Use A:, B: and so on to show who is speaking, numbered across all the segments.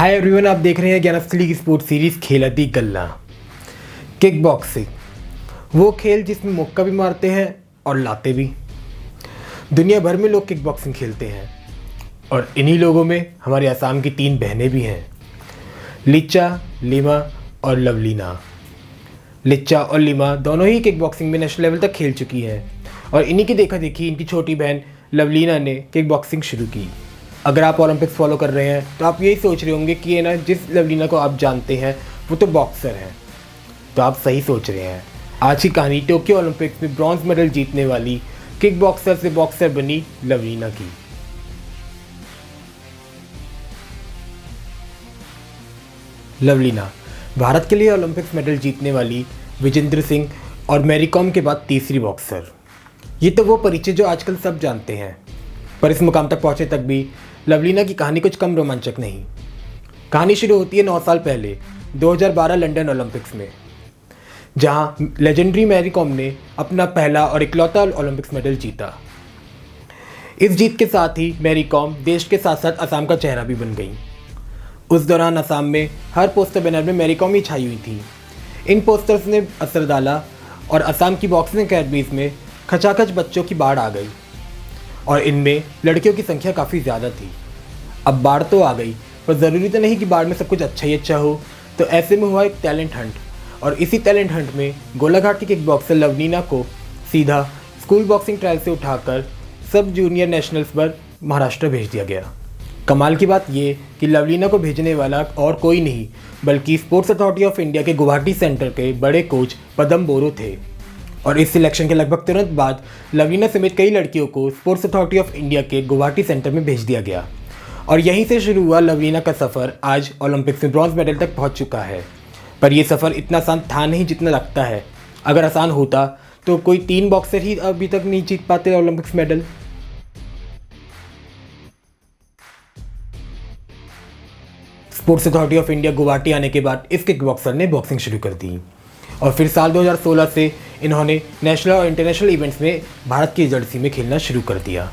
A: Hi everyone, आप देख रहे हैं ज्ञान असली की स्पोर्ट्स सीरीज खेलती गल्ला। किक बॉक्सिंग वो खेल जिसमें मुक्का भी मारते हैं और लाते भी। दुनिया भर में लोग किक बॉक्सिंग खेलते हैं और इन्हीं लोगों में हमारे असम की 3 बहनें भी हैं, लिचा, लिमा और लवलीना। लिचा और लिमा दोनों ही किक बॉक्सिंग में नेशनल लेवल तक खेल चुकी हैं और इन्हीं की देखा देखी इनकी छोटी बहन लवलीना ने किक बॉक्सिंग शुरू की। अगर आप ओलंपिक्स फॉलो कर रहे हैं तो आप यही सोच रहे होंगे कि ये ना, जिस लवलीना को आप जानते हैं वो तो बॉक्सर हैं। तो आप सही सोच रहे हैं। आज की कहानी टोक्यो ओलंपिक्स में ब्रॉन्ज मेडल जीतने वाली किक बॉक्सर से बॉक्सर बनी लवलीना की। लवलीना भारत के लिए ओलंपिक्स मेडल जीतने वाली विजेंद्र सिंह और मैरी कॉम के बाद तीसरी बॉक्सर। ये तो वो परिचय जो आजकल सब जानते हैं, पर इस मुकाम तक पहुंचे तक भी लवलीना की कहानी कुछ कम रोमांचक नहीं। कहानी शुरू होती है 9 साल पहले 2012 लंदन ओलंपिक्स में, जहां लेजेंडरी मैरी कॉम ने अपना पहला और इकलौता ओलंपिक्स मेडल जीता। इस जीत के साथ ही मैरी कॉम देश के साथ साथ असम का चेहरा भी बन गई। उस दौरान असम में हर पोस्टर बैनर में मैरी कॉम ही छाई हुई थी। इन पोस्टर्स ने असर डाला और असम की बॉक्सिंग अकेडमीज में खचाखच बच्चों की बाढ़ आ गई और इनमें लड़कियों की संख्या काफ़ी ज़्यादा थी। अब बाढ़ तो आ गई, पर ज़रूरी तो नहीं कि बाढ़ में सब कुछ अच्छा ही अच्छा हो। तो ऐसे में हुआ एक टैलेंट हंट और इसी टैलेंट हंट में गोलाघाट की किक बॉक्सर लवलीना को सीधा स्कूल बॉक्सिंग ट्रायल से उठाकर सब जूनियर नेशनल्स पर महाराष्ट्र भेज दिया गया। कमाल की बात ये कि लवलीना को भेजने वाला और कोई नहीं बल्कि स्पोर्ट्स अथॉरिटी ऑफ इंडिया के गुवाहाटी सेंटर के बड़े कोच पदम बोरो थे। और इस सिलेक्शन के लगभग तुरंत बाद लवलीना समेत कई लड़कियों को स्पोर्ट्स अथॉरिटी ऑफ इंडिया के गुवाहाटी सेंटर में भेज दिया गया और यहीं से शुरू हुआ लवलीना का सफ़र। आज ओलंपिक्स में ब्रॉन्ज मेडल तक पहुंच चुका है, पर यह सफ़र इतना आसान था नहीं जितना लगता है। अगर आसान होता तो कोई 3 बॉक्सर ही अभी तक नहीं जीत पाते Olympics medal. Sports authority of India Guwahati आने के बाद इस किक बॉक्सर ने बॉक्सिंग शुरू कर दी और फिर साल 2016 से इन्होंने नेशनल और इंटरनेशनल इवेंट्स में भारत की जर्सी में खेलना शुरू कर दिया।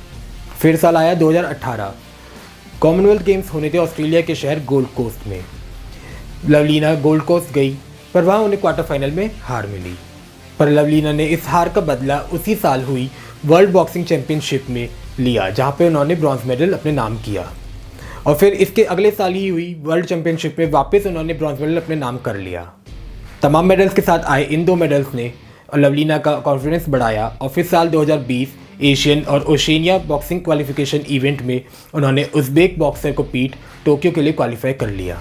A: फिर साल आया 2018, कॉमनवेल्थ गेम्स होने थे ऑस्ट्रेलिया के शहर गोल्ड कोस्ट में। लवलीना गोल्ड कोस्ट गई, पर वहाँ उन्हें क्वार्टर फाइनल में हार मिली। पर लवलीना ने इस हार का बदला उसी साल हुई वर्ल्ड बॉक्सिंग चैंपियनशिप में लिया, जहाँ पे उन्होंने ब्रॉन्ज मेडल अपने नाम किया। और फिर इसके अगले साल ही हुई वर्ल्ड चैंपियनशिप में वापस उन्होंने ब्रॉन्ज मेडल अपने नाम कर लिया। तमाम मेडल्स के साथ आए इन 2 मेडल्स ने लवलीना का कॉन्फिडेंस बढ़ाया और फिर साल 2020 एशियन और ओशेनिया बॉक्सिंग क्वालिफिकेशन इवेंट में उन्होंने उज़्बेक बॉक्सर को पीट टोक्यो के लिए क्वालिफाई कर लिया।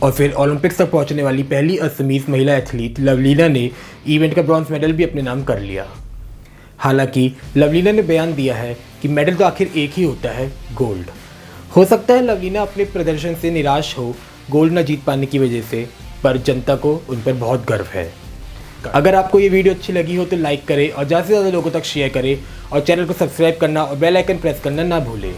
A: और फिर ओलंपिक्स तक पहुंचने वाली पहली असमीज महिला एथलीट लवलीना ने इवेंट का ब्रॉन्ज मेडल भी अपने नाम कर लिया। हालांकि लवलीना ने बयान दिया है कि मेडल तो आखिर एक ही होता है, गोल्ड। हो सकता है लवलीना अपने प्रदर्शन से निराश हो गोल्ड न जीत पाने की वजह से, पर जनता को उन पर बहुत गर्व है। अगर आपको ये वीडियो अच्छी लगी हो तो लाइक करें और ज़्यादा से ज़्यादा लोगों तक शेयर करें और चैनल को सब्सक्राइब करना और बेल आइकन प्रेस करना ना भूलें।